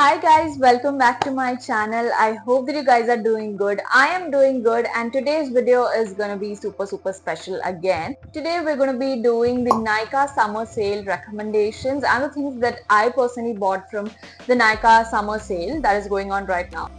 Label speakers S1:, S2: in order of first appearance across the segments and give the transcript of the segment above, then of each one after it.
S1: Hi guys, welcome back to my channel. I hope that you guys are doing good. I am doing good and today's video is gonna be super special again. Today we're gonna be doing the Nykaa summer sale recommendations and the things that I personally bought from the Nykaa summer sale that is going on right now.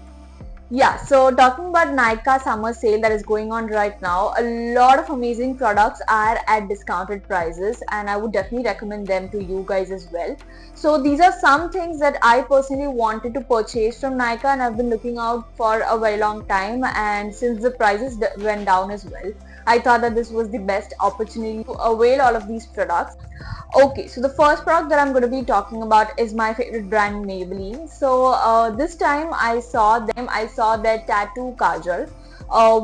S1: Yeah, so talking about Nykaa summer sale that is going on right now, a lot of amazing products are at discounted prices and I would definitely recommend them to you guys as well. So these are some things that I personally wanted to purchase from Nykaa and I've been looking out for a very long time, and since the prices went down as well, I thought that this was the best opportunity to avail all of these products. Okay, so the first product that I'm going to be talking about is my favorite brand, Maybelline. So this time I saw their tattoo kajal,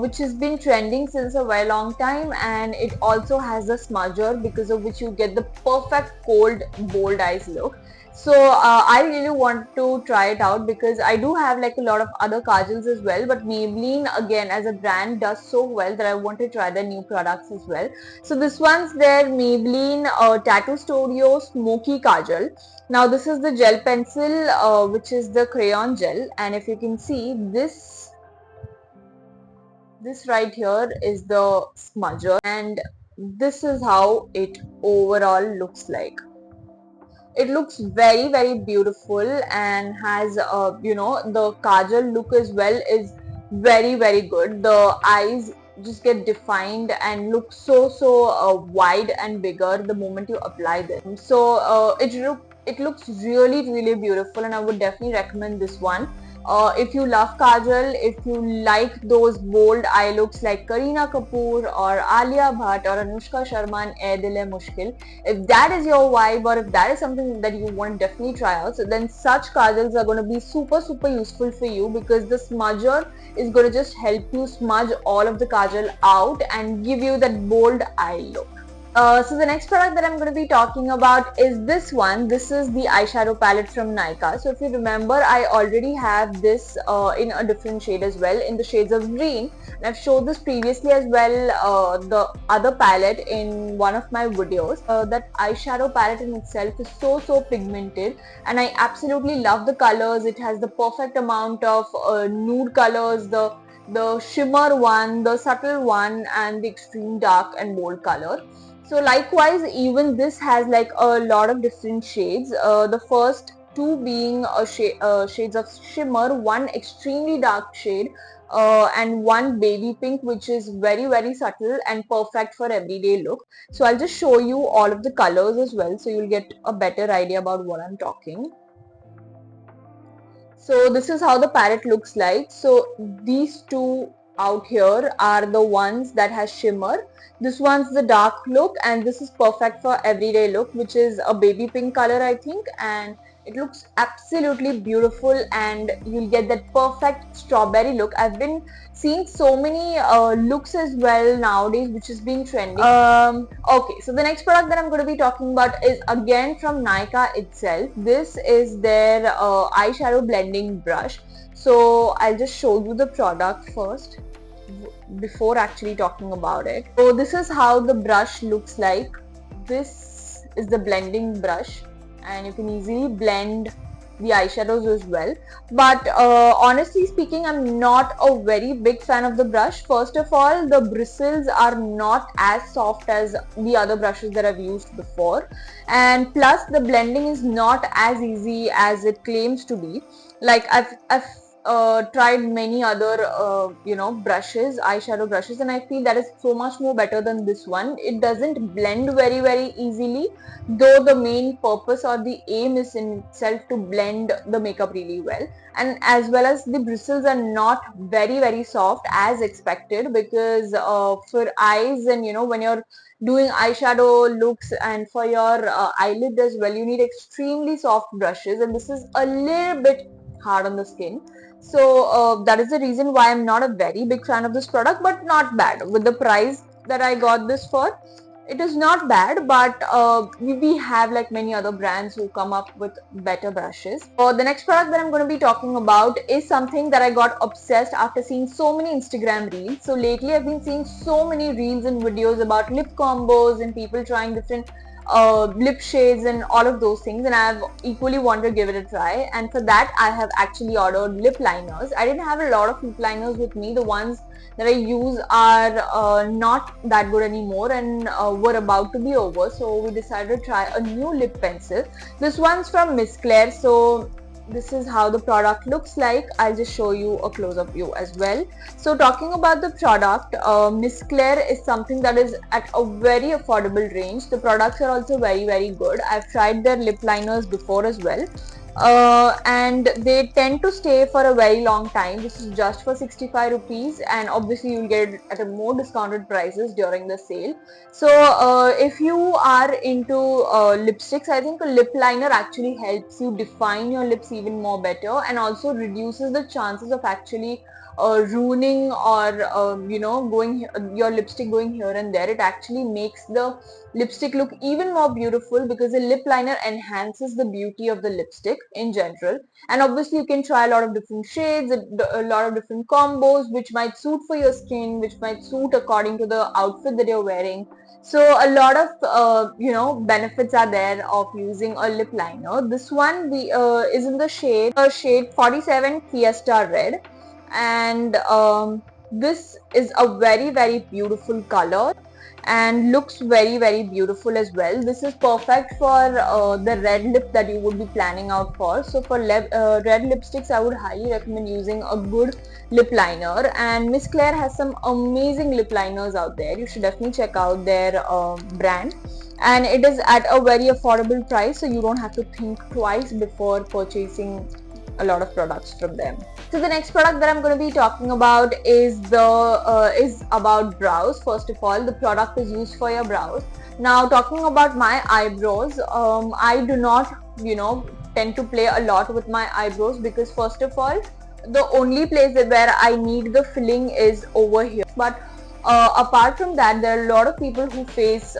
S1: which has been trending since a very long time, and it also has a smudger because of which you get the perfect cold bold eyes look. So I really want to try it out because I do have like a lot of other kajals as well, but Maybelline again as a brand does so well that I want to try their new products as well. So this one's their Maybelline Tattoo Studio Smoky Kajal. Now this is the gel pencil, which is the crayon gel, and if you can see this right here is the smudger, and this is how it overall looks like. It looks very beautiful and has the kajal look as well is very good. The eyes just get defined and look so wide and bigger the moment you apply them. So it looks really beautiful, and I would definitely recommend this one. If you love kajal, if you like those bold eye looks like Kareena Kapoor or Alia Bhatt or Anushka Sharma in Ae Dil Hai Mushkil, if that is your vibe or if that is something that you want to definitely try out, so then such kajals are going to be super useful for you, because the smudger is going to just help you smudge all of the kajal out and give you that bold eye look. So the next product that I'm going to be talking about is this one. This is the eyeshadow palette from Nykaa. So if you remember, I already have this in a different shade as well, in the shades of green. And I've showed this previously as well, the other palette in one of my videos. That eyeshadow palette in itself is so pigmented, and I absolutely love the colors. It has the perfect amount of nude colors, the shimmer one, the subtle one, and the extreme dark and bold color. So likewise, even this has like a lot of different shades. The first two being shades of shimmer, one extremely dark shade, and one baby pink, which is very subtle and perfect for everyday look. So I'll just show you all of the colors as well, so you'll get a better idea about what I'm talking. So this is how the palette looks like. So these two out here are the ones that has shimmer. This one's the dark look, and this is perfect for everyday look, which is a baby pink color, I think, and it looks absolutely beautiful, and you'll get that perfect strawberry look. I've been seeing so many looks as well nowadays, which is being trending. Okay, so the next product that I'm going to be talking about is again from Nykaa itself. This is their eyeshadow blending brush. So I'll just show you the product first before actually talking about it. So this is how the brush looks like. This is the blending brush, and you can easily blend the eyeshadows as well. But honestly speaking, I'm not a very big fan of the brush. First of all, the bristles are not as soft as the other brushes that I've used before, and plus the blending is not as easy as it claims to be. Like I've tried many other brushes, eyeshadow brushes, and I feel that is so much more better than this one. It doesn't blend very easily, though the main purpose or the aim is in itself to blend the makeup really well. And as well as the bristles are not very soft as expected, because for eyes and when you're doing eyeshadow looks and for your eyelid as well, you need extremely soft brushes, and this is a little bit hard on the skin. So that is the reason why I'm not a very big fan of this product, but not bad. With the price that I got this for, it is not bad, but we have like many other brands who come up with better brushes. The next product that I'm going to be talking about is something that I got obsessed after seeing so many Instagram reels. So lately I've been seeing so many reels and videos about lip combos and people trying different lip shades and all of those things, and I've equally wanted to give it a try. And for that I have actually ordered lip liners. I didn't have a lot of lip liners with me. The ones that I use are not that good anymore and were about to be over, so we decided to try a new lip pencil. This one's from Miss Claire. So this is how the product looks like. I'll just show you a close-up view as well. So talking about the product, Miss Claire is something that is at a very affordable range. The products are also very good. I've tried their lip liners before as well. And they tend to stay for a very long time. This is just for 65 rupees, and obviously you'll get it at a more discounted prices during the sale. So if you are into lipsticks, I think a lip liner actually helps you define your lips even more better, and also reduces the chances of actually ruining or going your lipstick going here and there. It actually makes the lipstick look even more beautiful, because the lip liner enhances the beauty of the lipstick in general. And obviously you can try a lot of different shades, a lot of different combos which might suit for your skin, which might suit according to the outfit that you're wearing. So a lot of benefits are there of using a lip liner. This one is in the shade 47 Fiesta Red, and this is a very beautiful color and looks very beautiful as well. This is perfect for the red lip that you would be planning out for. So for red lipsticks, I would highly recommend using a good lip liner, and Miss Claire has some amazing lip liners out there. You should definitely check out their brand, and it is at a very affordable price, so you don't have to think twice before purchasing a lot of products from them. So the next product that I'm going to be talking about is about brows. First of all, the product is used for your brows. Now talking about my eyebrows, I do not tend to play a lot with my eyebrows, because first of all, the only place where I need the filling is over here. But apart from that, there are a lot of people who face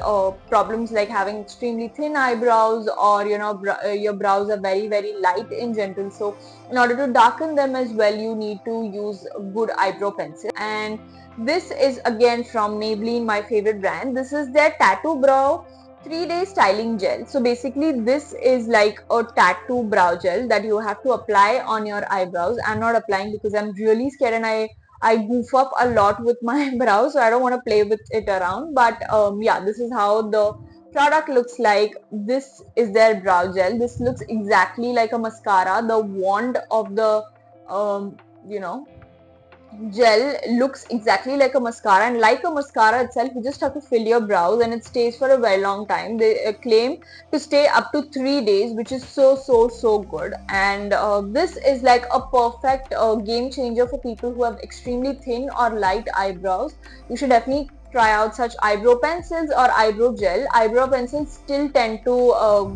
S1: problems like having extremely thin eyebrows, or your brows are very light in general. So in order to darken them as well, you need to use a good eyebrow pencil. And this is again from Maybelline, my favorite brand. This is their Tattoo Brow 3-day styling gel. So basically this is like a tattoo brow gel that you have to apply on your eyebrows. I'm not applying because I'm really scared, and I goof up a lot with my brows, so I don't want to play with it around. But yeah, this is how the product looks like. This is their brow gel. This looks exactly like a mascara. The wand of the gel looks exactly like a mascara, and like a mascara itself, you just have to fill your brows and it stays for a very long time. They claim to stay up to 3 days, which is so good. And this is like a perfect game changer for people who have extremely thin or light eyebrows. You should definitely try out such eyebrow pencils or eyebrow gel. Eyebrow pencils still tend to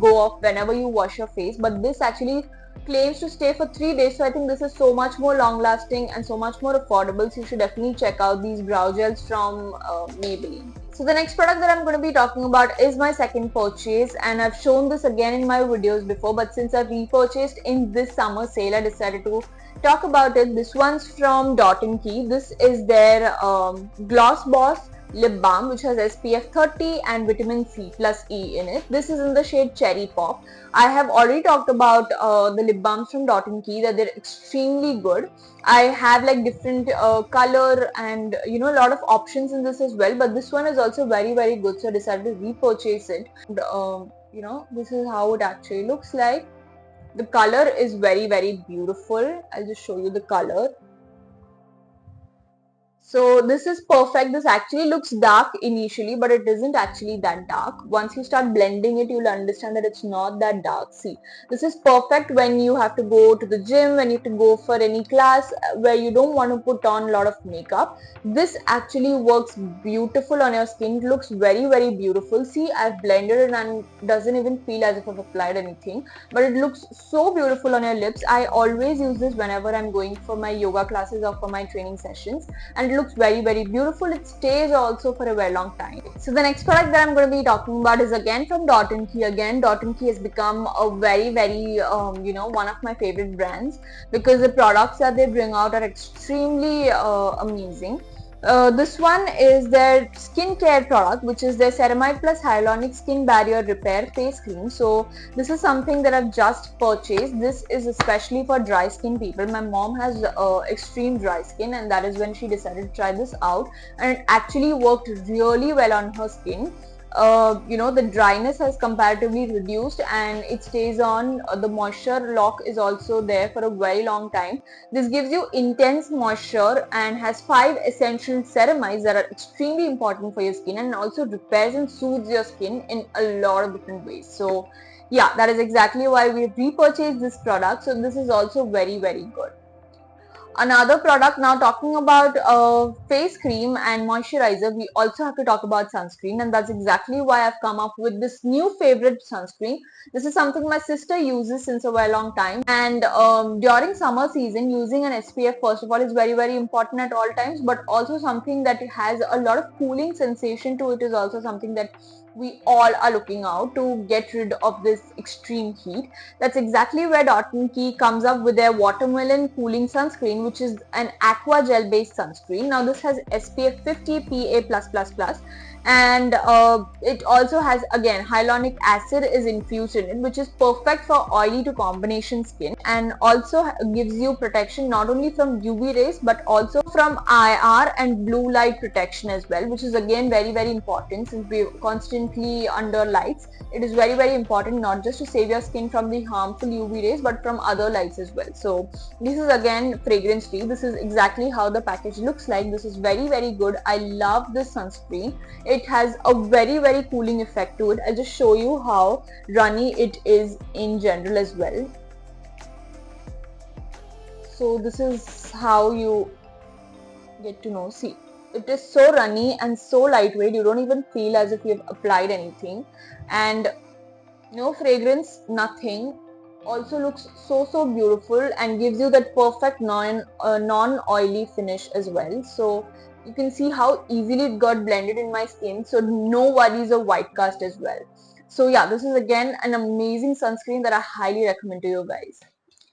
S1: go off whenever you wash your face, but this actually claims to stay for 3 days. So I think this is so much more long lasting and so much more affordable. So you should definitely check out these brow gels from Maybelline. So the next product that I'm going to be talking about is my second purchase, and I've shown this again in my videos before, but since I've repurchased in this summer sale, I decided to talk about it. This one's from Dot & Key. This is their Gloss Boss lip balm, which has SPF 30 and vitamin C plus E in it. This is in the shade Cherry Pop. I have already talked about the lip balms from Dot & Key, that they're extremely good. I have like different color and a lot of options in this as well, but this one is also very good, so I decided to repurchase it. And, this is how it actually looks like. The color is very beautiful. I'll just show you the color. So this is perfect. This actually looks dark initially, but it isn't actually that dark. Once you start blending it, you'll understand that it's not that dark. See, this is perfect when you have to go to the gym, when you have to go for any class where you don't want to put on a lot of makeup. This actually works beautiful on your skin. It looks very beautiful. See, I've blended it and doesn't even feel as if I've applied anything, but it looks so beautiful on your lips. I always use this whenever I'm going for my yoga classes or for my training sessions, and it looks very beautiful. It stays also for a very long time. So the next product that I'm going to be talking about is again from Dot & Key. Again, Dot & Key has become a very one of my favorite brands, because the products that they bring out are extremely amazing. This one is their skincare product, which is their Ceramide Plus Hyaluronic Skin Barrier Repair Face Cream. So this is something that I've just purchased. This is especially for dry skin people. My mom has extreme dry skin, and that is when she decided to try this out, and it actually worked really well on her skin. The dryness has comparatively reduced, and it stays on. The moisture lock is also there for a very long time. This gives you intense moisture and has 5 essential ceramides that are extremely important for your skin, and also repairs and soothes your skin in a lot of different ways. So yeah, that is exactly why we repurchased this product. So this is also very, very good. Another product, now talking about face cream and moisturizer, we also have to talk about sunscreen, and that's exactly why I've come up with this new favorite sunscreen. This is something my sister uses since a very long time, and during summer season, using an SPF first of all is very, very important at all times, but also something that has a lot of cooling sensation to it is also something that we all are looking out to get rid of this extreme heat. That's exactly where Dot & Key comes up with their watermelon cooling sunscreen, which is an aqua gel based sunscreen. Now this has SPF 50 PA+++, and it also has, again, hyaluronic acid is infused in it, which is perfect for oily to combination skin, and also gives you protection not only from UV rays but also from IR and blue light protection as well, which is again very, very important since we're constantly under lights. It is very, very important not just to save your skin from the harmful UV rays but from other lights as well. So this is again fragrance free. This is exactly how the package looks like. This is very, very good. I love this sunscreen. It has a very, very cooling effect to it. I'll just show you how runny it is in general as well. So this is how you get to know. See, it is so runny and so lightweight, you don't even feel as if you've applied anything, and no fragrance, nothing. Also looks so beautiful and gives you that perfect non-oily finish as well. So you can see how easily it got blended in my skin, so no worries of white cast as well. So yeah, this is again an amazing sunscreen that I highly recommend to you guys.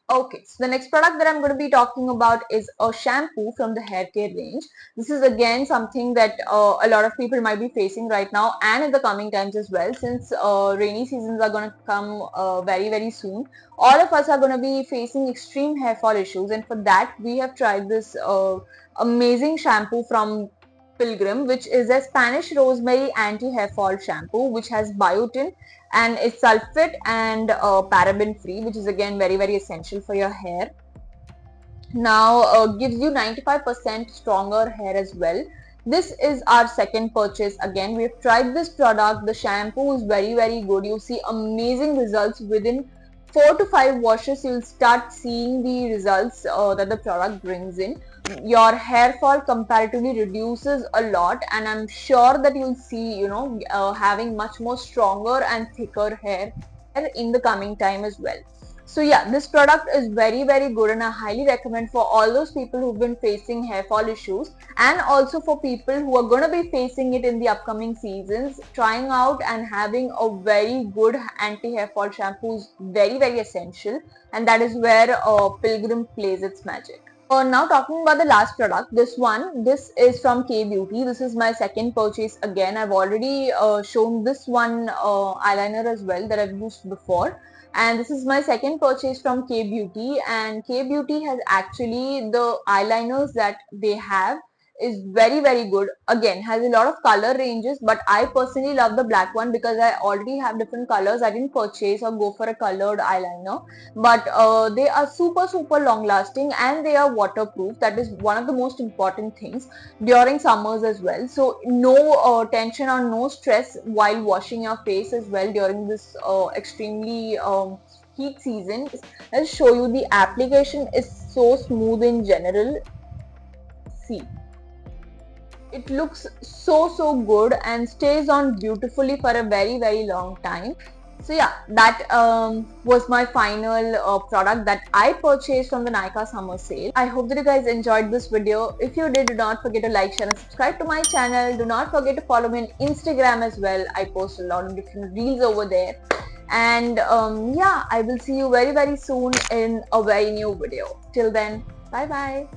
S1: Okay, so the next product that I'm going to be talking about is a shampoo from the hair care range. This is again something that a lot of people might be facing right now and in the coming times as well, since rainy seasons are going to come very, very soon. All of us are going to be facing extreme hair fall issues, and for that we have tried this amazing shampoo from Pilgrim, which is a Spanish rosemary anti-hair fall shampoo, which has biotin and it's sulfate and paraben free, which is again very, very essential for your hair. Now gives you 95% stronger hair as well. This is our second purchase. Again, we have tried this product. The shampoo is very, very good. You see amazing results within 4 to 5 washes. You'll start seeing the results that the product brings in. Your hair fall comparatively reduces a lot, and I'm sure that you'll see, having much more stronger and thicker hair in the coming time as well. So yeah, this product is very, very good, and I highly recommend for all those people who've been facing hair fall issues, and also for people who are going to be facing it in the upcoming seasons. Trying out and having a very good anti-hair fall shampoo is very, very essential, and that is where Pilgrim plays its magic. Now talking about the last product, this is from Kay Beauty. This is my second purchase again. I've already shown this one eyeliner as well that I've used before. And this is my second purchase from Kay Beauty, and Kay Beauty has actually the eyeliners that they have is very, very good. Again, has a lot of color ranges, but I personally love the black one because I already have different colors. I didn't purchase or go for a colored eyeliner, but they are super long lasting and they are waterproof. That is one of the most important things during summers as well. So no tension or no stress while washing your face as well during this extremely heat season. I'll show you, the application is so smooth in general. See, it looks so good and stays on beautifully for a very, very long time. So yeah, that was my final product that I purchased from the Nykaa summer sale. I hope that you guys enjoyed this video. If you did, do not forget to like, share and subscribe to my channel. Do not forget to follow me on Instagram as well. I post a lot of different reels over there. And yeah, I will see you very, very soon in a very new video. Till then, bye bye.